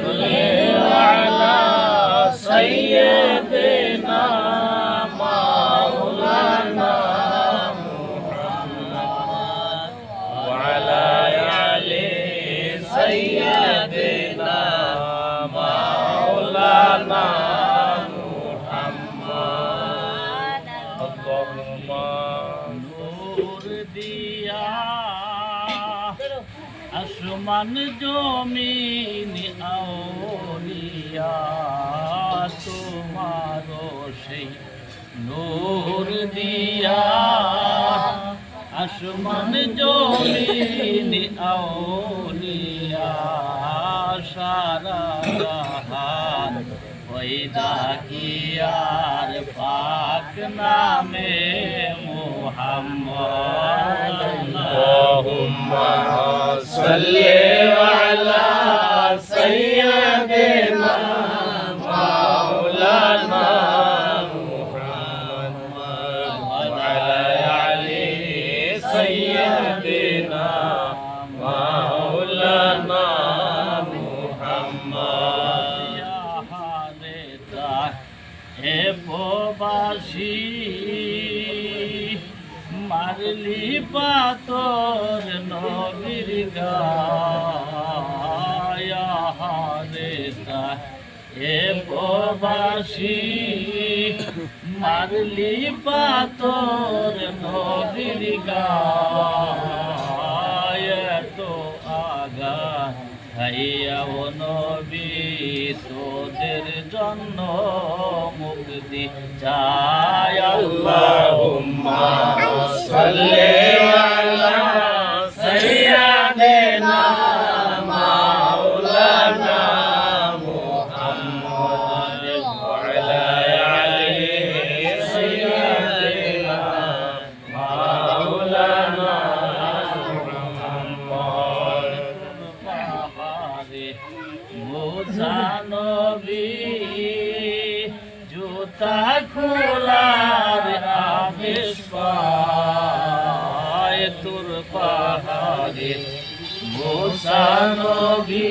على سيدنا مولانا محمد وعلى آل سيدنا مولانا محمد اللهم نور दिया আসমান জমিন আউলিয়া তোমার সেই নূর দিয়া আসমান জমিন আউলিয়া সারা জাহান পয়দা কিয়ার পাক নামে মুহাম্মদ আল্লাহুম্মা সাল্লি আলা সাইয়্যিদিনা মাওলানা মুহাম্মদ ওয়া আলা আলি সাইয়্যিদিনা মাওলানা মুহাম্মদ ইয়া হাদেতা হে প্রবাসী মারলি পাতর নবীর গায়া হারেতা এ প্রবাসী মারলি পাতর নবীর গায়া তো আগা হাইয়া ও নবী তোদের জন্য মুক্তি চাই আল্লাহুম্মা সাল্লি আলা সাইয়্যিদিনা মাওলানা মুহাম্মদ ওয়া আলা আলি সাইয়্যিদিনা মাওলানা মুহাম্মদ মুসা নবী জুতা খোলার আদেশ পায় তোর পাহাড়ে মুসা নবী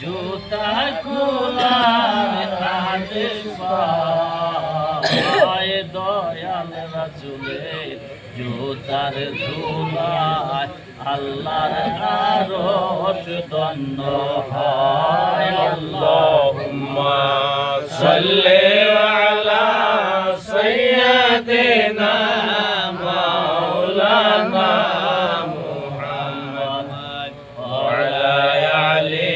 জুতা খোলার আদেশ পায় দয়াল রাসূলে জুতার ঝুলায় আল্লাহর আরশ দন্ন হয় আল্লাহুম্মা সাল্লি আলা সাইয়্যিদিনা মাওলানা মুহাম্মদ ওয়া আলা আলি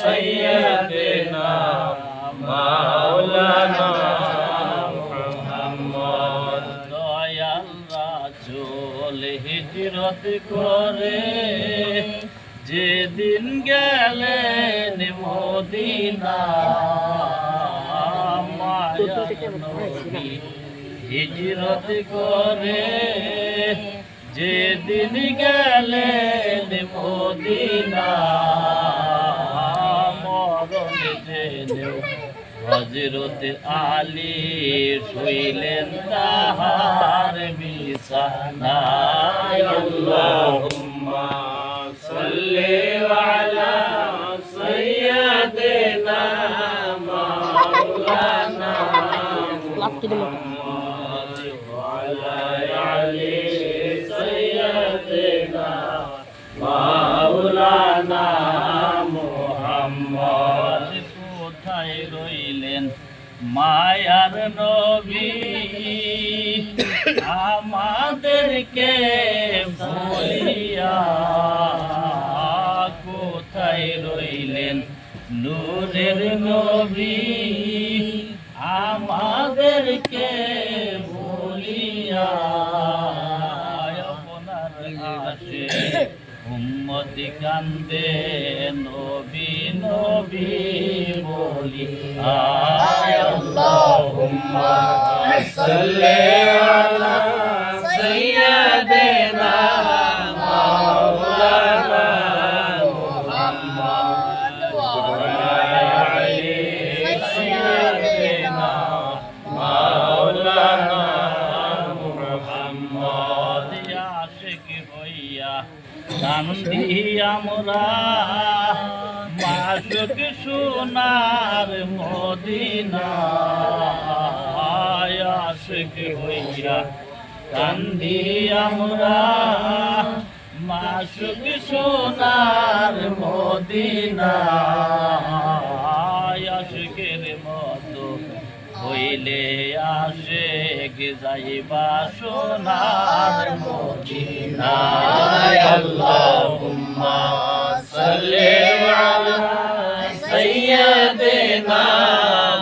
সাইয়্যিদিনা মাওলানা মুহাম্মদ দয়াল রাসূল হিজরত করে যেদিন গেলেন মদিনা মায়ার নবী হিজরত করে যেদিন গেলেন মদিনা মরণ জেনেও হযরত আলী শুইলেন তাহার বিছানায় আল্লাহুম্মা সাল্লি আলা সাইয়্যিদিনা মাওলানা মুহাম্মদ ওয়া আলা আলি সাইয়্যিদিনা মাওলানা মুহাম্মদ কোথায় রইলেন মায়ার নবী আমাদেরকে ভুলিয়া কোথায় রইলেন নূরের নবী আমাদেরকে ভুলিয়া আপনার আসে উম্মতি কান্দে নবী নবী বলি আয় আল্লাহুম্মা সাল্লি আলা সাইয়্যিদিনা মাওলানা মুহাম্মদ ওয়া আলা আলি সাইয়্যিদিনা মাওলানা মুহাম্মদ আশিক হইয়া কান্দি আমরা আশুক সোনার মদিনা আশুক হইয়া কান্দি আমরা মাশুক সোনার মদিনা আশুকের মতো হইলে আশেক যাইবা সোনার মদিনা আল্লাহুম্মা সাল্লি আলা সাইয়্যিদিনা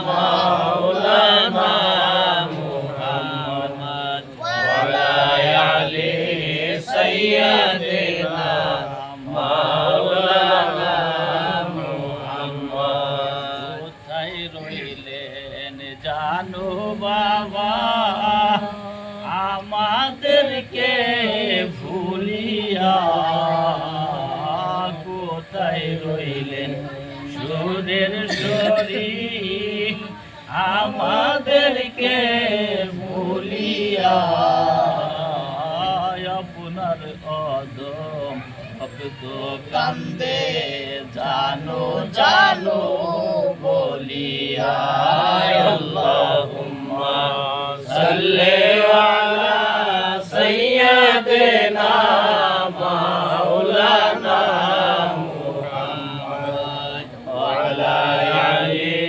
মাওলানা মুহাম্মদ ওয়া আলা আলি সাইয়্যিদিনা মাওলানা মুহাম্মদ কোথায় রইলেন জানো বাবা আমাদেরকে ভুলিয়া কোথায় রইলেন সুরের শরী আমাদেরকে ভুলিয়া আপনার অদম ভক্ত কান্দে জানো জানো বলিয়া আল্লাহুম্মা সাল্লি আলা সাইয়্যিদিনা মাওলানা মুহাম্মদ ওয়া আলা আলি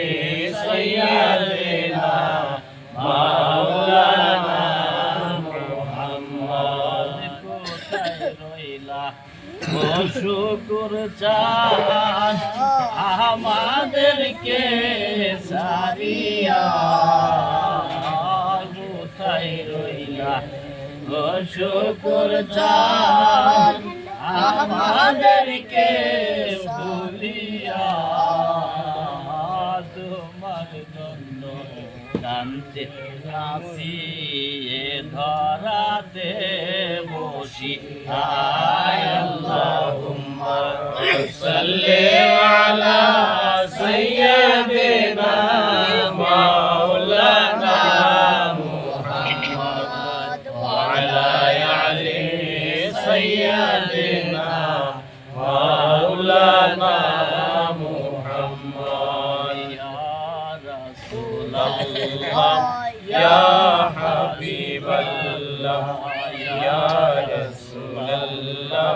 সাইয়্যিদিনা মাওলানা মুহাম্মদ কোথায় রইলা শুকুর চান আমাদেরকে সারিয়া কোথায় রইলা শুকুর চান আমাদেরকে ভুলিয়া তোমার জন্য কান্তে কাশি ধরাতে বসি আল্লাহুম্মা সাল্লি আলা সাইয়্যিদিনা মাওলানা মুহাম্মদ ওয়া আলা আলি সাইয়্যিদিনা মাওলানা মুহাম্মদ ইয়া রাসূলুল্লাহ ইয়া হাবিবাল্লাহ ইয়া রাসূলুল্লাহ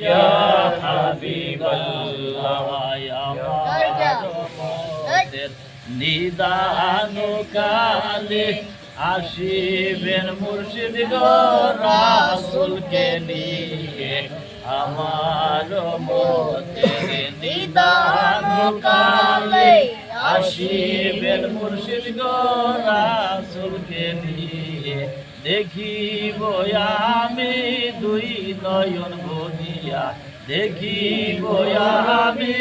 ইয়া হাবিবাল্লাহ আমাদের নিদান কালে আসিবেন মুর্শিদ গো রাসূলকে নিয়ে আমার মতের নিদান কালে আসিবেন মুর্শিদ গো রাসূলকে নিয়ে দেখিব আমি দুই নয়ন ভরিয়া দেখিব আমি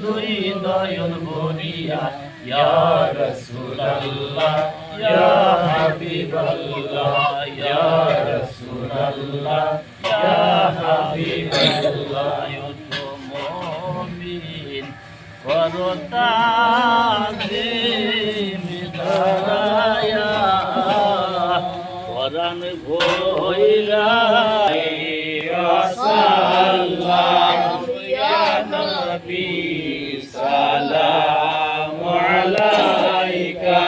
দুই নয়ন ভরিয়া ইয়া রাসূলুল্লাহ ইয়া হাবিবাল্লাহ ইয়া রাসূলুল্লাহ ইয়া হাবিবাল্লাহ ইয়া মুমিন করতাজিম ধরায়া কোরআন ভইরা সাল্লাম ইয়া নবী সালাম আলাইকা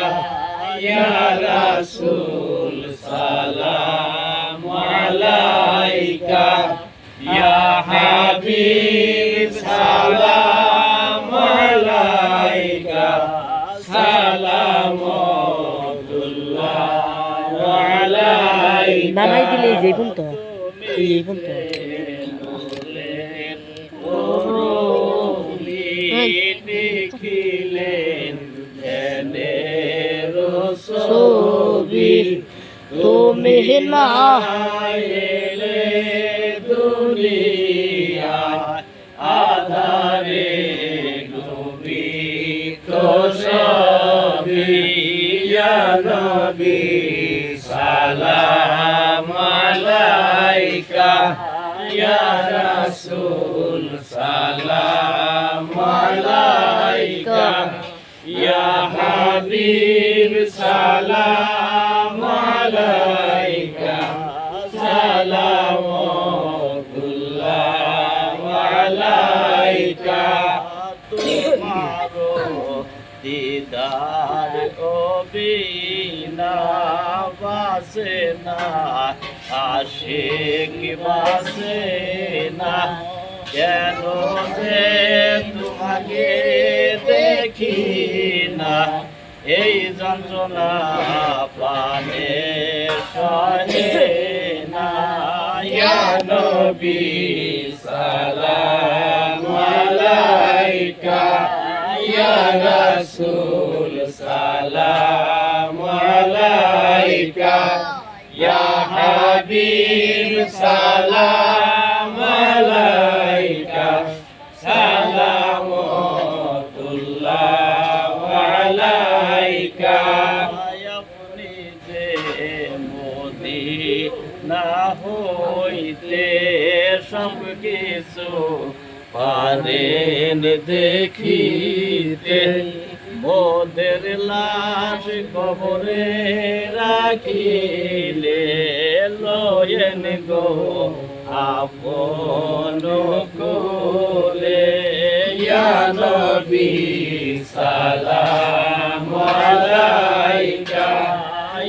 ইয়া রাসূল সালাম আলাইকা ইয়া হাবিব সালাম আলাইকা সালামুল্লাহ আলাইকা নানাই দিলে যে বলতো এই বলতো দেখিলেন ছবি তুমি না এলে দুনিয়া আধারে ডুবি তো সবই ইয়া নবী সালাম আলাইকা ইয়া রাসূল সালাম আলাইকা ইয়া হাবিব সালাম আলাইকা সালামুল্লাহ আলাইকা তোমার দিদার অবিনা বাসে না আশিক বাসে না কেন যে তোমাকে দেখি না এই যন্ত্রণা প্রাণে সহে না ইয়া নবী সালাম আলাইকা ইয়া রাসূল সালাম আলাইকা ইয়া হাবিব সালাম আলাইকা সালামুল্লাহ আলাইকা আপনি যে মদিনা হইতে সব কিছু পারেন দেখিতে মোদের লাশ কবরে রাখিলে লয়েন গো আপন কোলে ইয়া নবী সালাম আলাইকা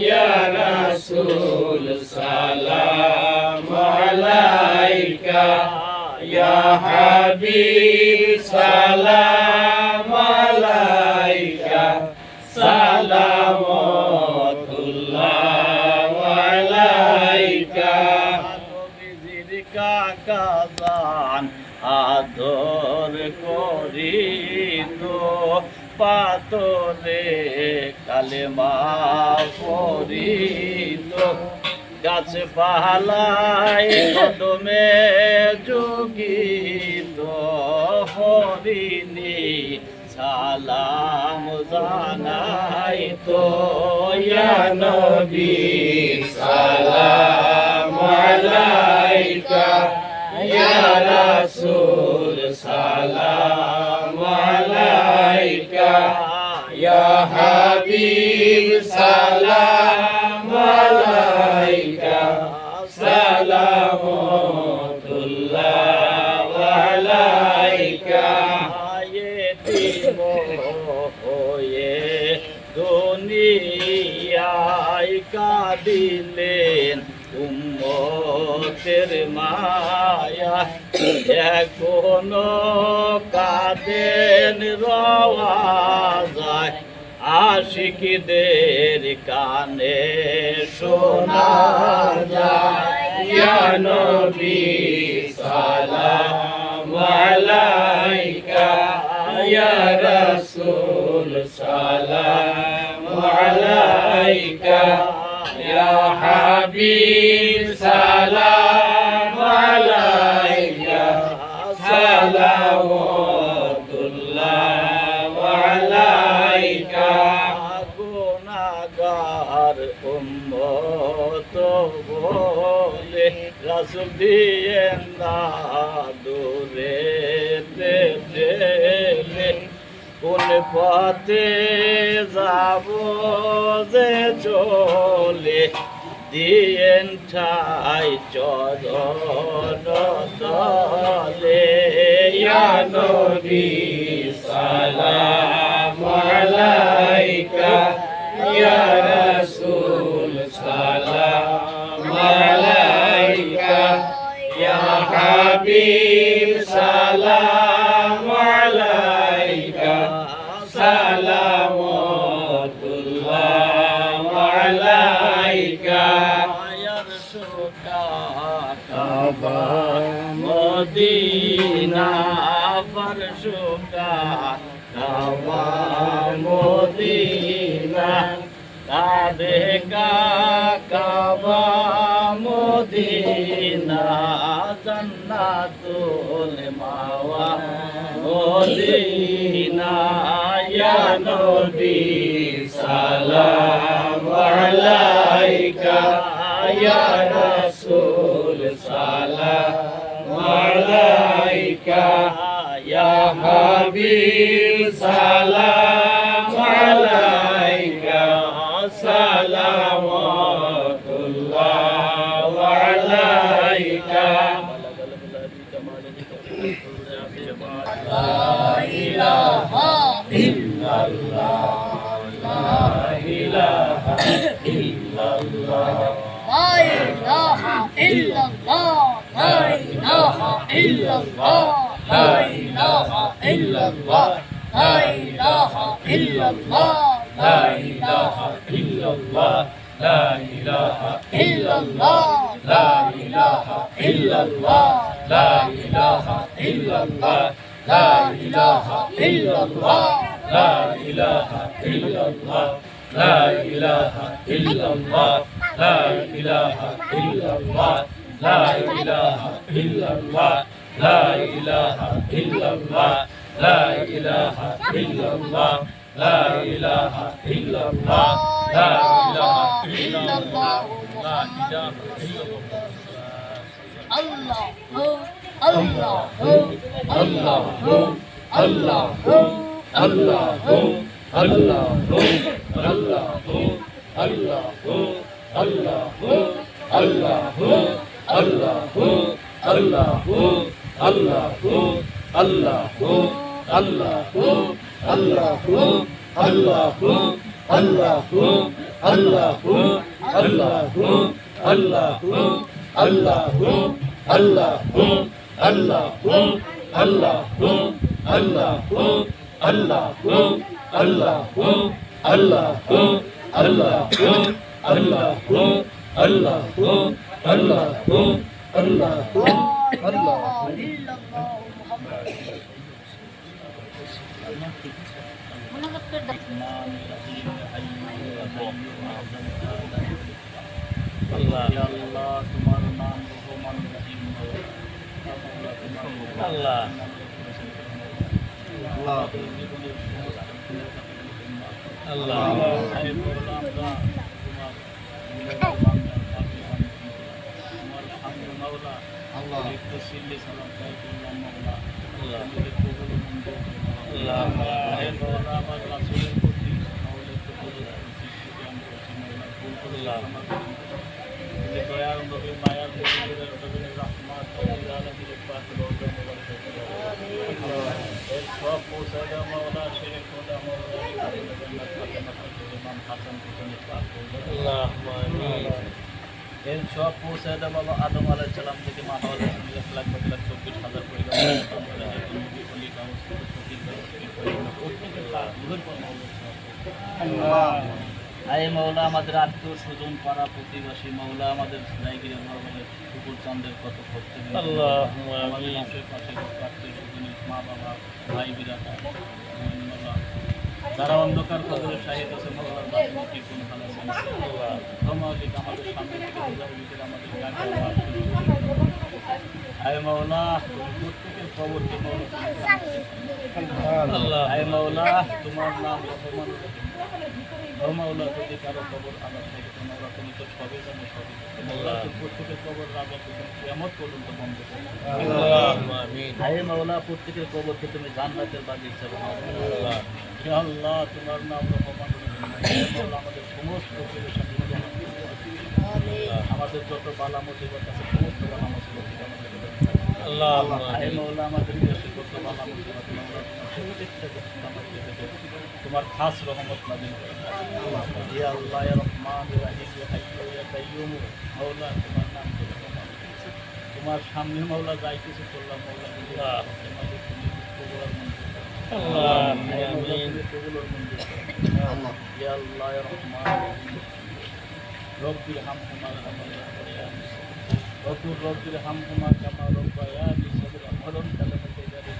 ইয়া রাসূল সালাম আলাইকা ইয়া হাবিব সালাম আলাইকা সালামুল্লাহ আলাইকা নবীজির কাকা জান আদর করিত পাতরে কালেমা পড়িত গাছে পাহালায় কদমে যুগিত হরিণী সালাম জানাই তো ইয়া নবী সালাম আলাইকা ইয়া রাসূল সালাম আলাইকা ইয়া হাবিব সালাম আলাইকা সালামুল্লাহ আলাইকা হয়ে দুনিয়ায় কাঁদিলেন উম্মতের মায়া এখনো কাঁদেন রওয়া যায় আশিকদের কানে শোনা যায় ইয়া নবী সালাম আলাইকা ইয়া রাসূল সালাম আলাইকা ইয়া হাবিব সালাম আলাইকা সালামুল্লাহ আলাইকা গুনাহগার উম্মত বলে রাসূল দিয়েন না দূরে কোন পথে যাব যে চলে দিয়েন ঠাই চরণ তলে ইয়া নবী সালাম আলাইকা ইয়া রাসূল সালাম আলাইকা ইয়া হাবিব সালাম আলাইকা সালামুল্লাহ আলাইকা কাবা মদিনা ফরশুকা কাবা মদিনা কাবে কাবা মদিনা জান্নাতুল মাওয়া মদিনা ইয়া নবী সালাম আলাইকা ইয়া রাসূল সালাম আলাইকা ইয়া হাবিব সালাম আলাইকা সালামুল্লাহ আলাইকা এর সব পৌঁছে দেওয়া হলো আদম আলাইহিস সালাম থেকে মা হাওয়া আলাইহিস 1,24,000 আয় মৌলা আমাদের আত্মীয় স্বজন পাড়া প্রতিবাসী মৌলা আমাদের রায়গিরি ধর্মের কুকুর চাঁদের কত ভক্তি আমাদের আশেপাশে আত্মীয় স্বজনের মা বাবা ভাই বিরাটা যারা অন্ধকার কবরে শাহিদ আছে মৌলার বাসমতি কোন ভালো আমাদের সামনে থেকে আমাদের আয় মৌলা প্রত্যেকের কবরকে আয় মৌলা তোমার নাম রহমান মৌলা যদি কারো কবর আলাদা থাকে মৌলা তুমি তো সবই জানো সবই মৌলা প্রত্যেকের কবর রাজা কিয়ামত পর্যন্ত বন্ধ করো আয় মৌলা প্রত্যেকের কবরকে তুমি জান্নাতের বাগিচা বানাও হে আল্লাহ তোমার নাম রহমান মৌলা আমাদের সমস্ত আমাদের যত বালা মুসিবত আছে সমস্ত বালা মুসিবত আল্লাহ হে মৌলা আমাদের দেশে যত বালা মুসিবত মৌলা তোমার খাস রহমত নাযিল করো ইয়া আল্লাহ ইয়া রহমান ইয়া রহিম ইয়া হাইয়্যু ইয়া কাইয়্যুম মৌলা তোমার নাম তোমার সামনে মৌলা যাই কিছু করলাম মৌলা আল্লাহ আমিন আল্লাহ ইয়া আল্লাহ ইয়া রহমান রব্বির হামহুমা কামা রব্বির হামহুমা কামা রব্বায়ানি সগীরা ফলন কালামাতে জারি